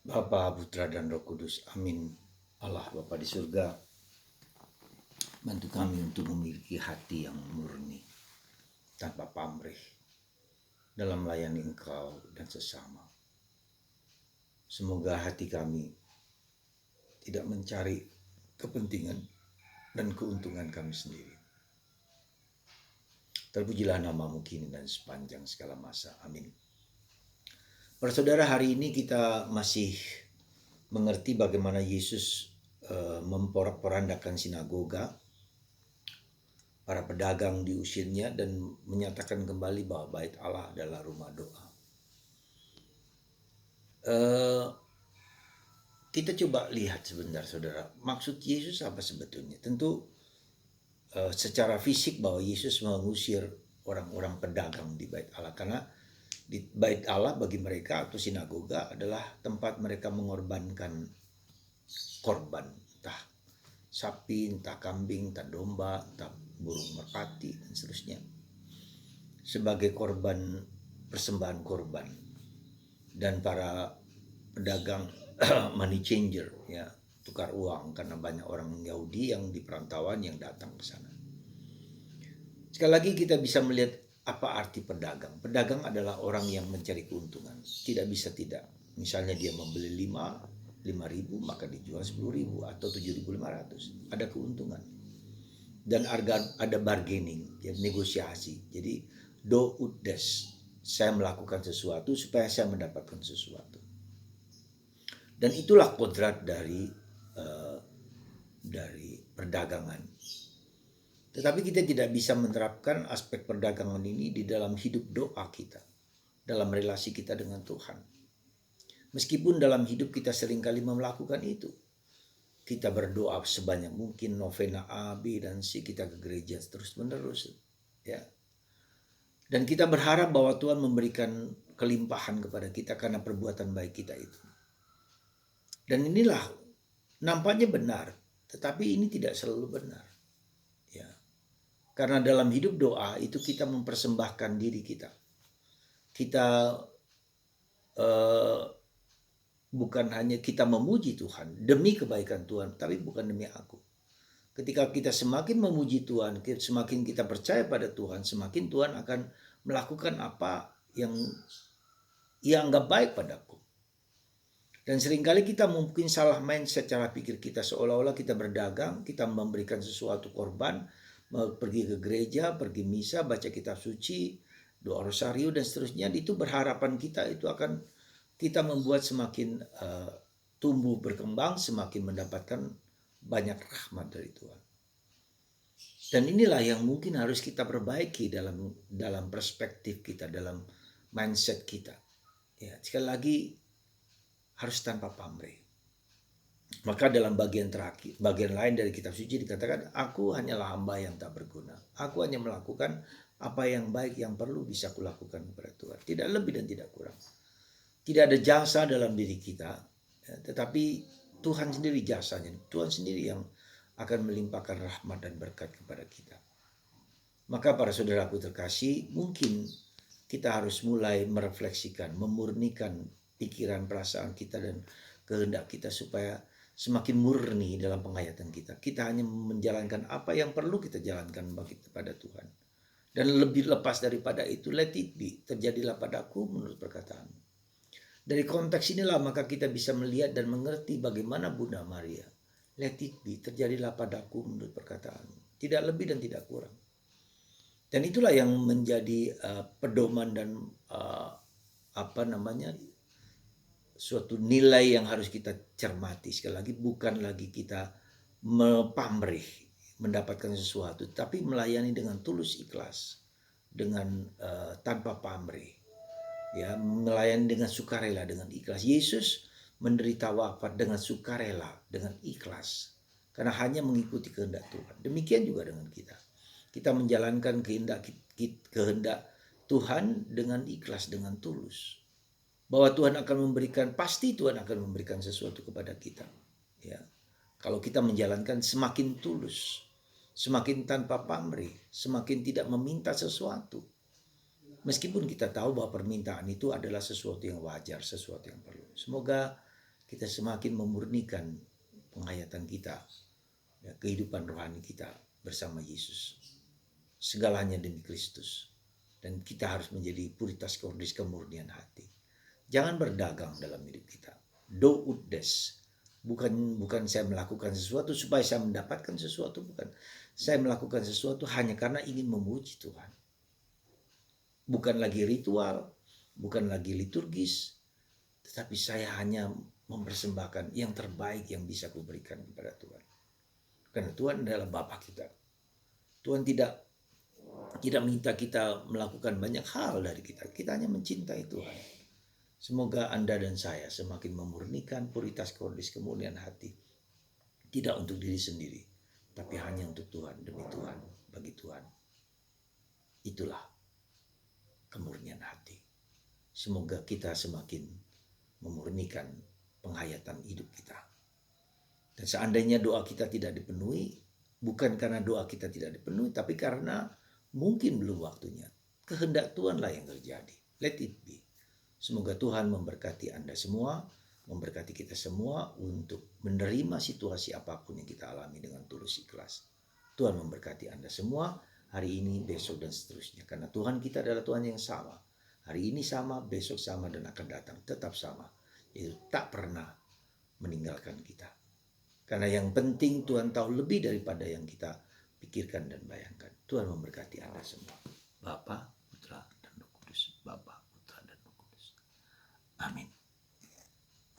Bapa, Putra, dan Roh Kudus. Amin. Allah Bapa di surga, bantu kami untuk memiliki hati yang murni, tanpa pamrih, dalam melayani Engkau dan sesama. Semoga hati kami tidak mencari kepentingan dan keuntungan kami sendiri. Terpujilah namamu kini dan sepanjang segala masa. Amin. Para saudara, hari ini kita masih mengerti bagaimana Yesus memporak-porandakan sinagoga, para pedagang diusirnya, dan menyatakan kembali bahwa bait Allah adalah rumah doa. Kita coba lihat sebentar saudara, maksud Yesus apa sebetulnya? Tentu secara fisik bahwa Yesus mengusir orang-orang pedagang di bait Allah, karena di bait Allah bagi mereka atau sinagoga adalah tempat mereka mengorbankan korban, entah sapi, entah kambing, entah domba, entah burung merpati, dan seterusnya, sebagai korban, persembahan korban. Dan para pedagang money changer, ya, tukar uang, karena banyak orang Yahudi yang di perantauan yang datang ke sana. Sekali lagi kita bisa melihat apa arti pedagang. Pedagang adalah orang yang mencari keuntungan, tidak bisa tidak. Misalnya dia membeli 5.000, maka dijual 10.000 atau 7.500, ada keuntungan. Dan ada bargaining, ya, negosiasi. Jadi do ut des, saya melakukan sesuatu supaya saya mendapatkan sesuatu. Dan itulah kodrat dari perdagangan. Tetapi kita tidak bisa menerapkan aspek perdagangan ini di dalam hidup doa kita, dalam relasi kita dengan Tuhan. Meskipun dalam hidup kita seringkali melakukan itu. Kita berdoa sebanyak mungkin, novena A, B, dan C, kita ke gereja terus menerus, ya. Dan kita berharap bahwa Tuhan memberikan kelimpahan kepada kita karena perbuatan baik kita itu. Dan inilah nampaknya benar, tetapi ini tidak selalu benar. Ya. Karena dalam hidup doa itu kita mempersembahkan diri kita. Kita bukan hanya kita memuji Tuhan demi kebaikan Tuhan, tapi bukan demi aku. Ketika kita semakin memuji Tuhan, semakin kita percaya pada Tuhan, semakin Tuhan akan melakukan apa yang ia anggap baik padaku. Dan seringkali kita mungkin salah mindset cara pikir kita, seolah-olah kita berdagang, kita memberikan sesuatu korban, pergi ke gereja, pergi misa, baca kitab suci, doa rosario, dan seterusnya. Itu berharapan kita itu akan kita membuat semakin tumbuh berkembang, semakin mendapatkan banyak rahmat dari Tuhan. Dan inilah yang mungkin harus kita perbaiki dalam perspektif kita, dalam mindset kita. Ya, sekali lagi harus tanpa pamrih. Maka dalam bagian terakhir, bagian lain dari kitab suci dikatakan, aku hanyalah hamba yang tak berguna. Aku hanya melakukan apa yang baik yang perlu bisa kulakukan kepada Tuhan. Tidak lebih dan tidak kurang. Tidak ada jasa dalam diri kita, ya, tetapi Tuhan sendiri jasanya. Tuhan sendiri yang akan melimpahkan rahmat dan berkat kepada kita. Maka para saudaraku terkasih, mungkin kita harus mulai merefleksikan, memurnikan pikiran, perasaan kita dan kehendak kita supaya semakin murni dalam penghayatan kita. Kita hanya menjalankan apa yang perlu kita jalankan bagi kepada Tuhan. Dan lebih lepas daripada itu, let it be, terjadilah padaku menurut perkataanmu. Dari konteks inilah maka kita bisa melihat dan mengerti bagaimana Bunda Maria. Let it be, terjadilah padaku menurut perkataanmu. Tidak lebih dan tidak kurang. Dan itulah yang menjadi pedoman dan suatu nilai yang harus kita cermati. Sekali lagi, bukan lagi kita pamrih mendapatkan sesuatu, tapi melayani dengan tulus ikhlas, dengan tanpa pamrih, ya, melayani dengan sukarela, dengan ikhlas. Yesus menderita wafat dengan sukarela, dengan ikhlas, karena hanya mengikuti kehendak Tuhan. Demikian juga dengan kita. Kita menjalankan kehendak Tuhan dengan ikhlas, dengan tulus. Bahwa Tuhan akan memberikan, pasti Tuhan akan memberikan sesuatu kepada kita. Ya. Kalau kita menjalankan semakin tulus, semakin tanpa pamrih, semakin tidak meminta sesuatu. Meskipun kita tahu bahwa permintaan itu adalah sesuatu yang wajar, sesuatu yang perlu. Semoga kita semakin memurnikan penghayatan kita, ya, kehidupan rohani kita bersama Yesus. Segalanya demi Kristus. Dan kita harus menjadi puritas kudus kemurnian hati. Jangan berdagang dalam hidup kita. Do ut des. Bukan saya melakukan sesuatu supaya saya mendapatkan sesuatu, bukan. Saya melakukan sesuatu hanya karena ingin memuji Tuhan. Bukan lagi ritual, bukan lagi liturgis, tetapi saya hanya mempersembahkan yang terbaik yang bisa kuberikan kepada Tuhan. Karena Tuhan adalah Bapa kita. Tuhan tidak minta kita melakukan banyak hal dari kita. Kita hanya mencintai Tuhan. Semoga Anda dan saya semakin memurnikan puritas kudus kemurnian hati. Tidak untuk diri sendiri, tapi hanya untuk Tuhan, demi Tuhan, bagi Tuhan. Itulah kemurnian hati. Semoga kita semakin memurnikan penghayatan hidup kita. Dan seandainya doa kita tidak dipenuhi, bukan karena doa kita tidak dipenuhi, tapi karena mungkin belum waktunya. Kehendak Tuhanlah yang terjadi. Let it be. Semoga Tuhan memberkati Anda semua, memberkati kita semua untuk menerima situasi apapun yang kita alami dengan tulus ikhlas. Tuhan memberkati Anda semua hari ini, besok, dan seterusnya. Karena Tuhan kita adalah Tuhan yang sama. Hari ini sama, besok sama, dan akan datang tetap sama. Itu tak pernah meninggalkan kita. Karena yang penting Tuhan tahu lebih daripada yang kita pikirkan dan bayangkan. Tuhan memberkati Anda semua. Bapa, Putra, dan Roh Kudus. Bapa, Putra, dan Roh Kudus. Amin.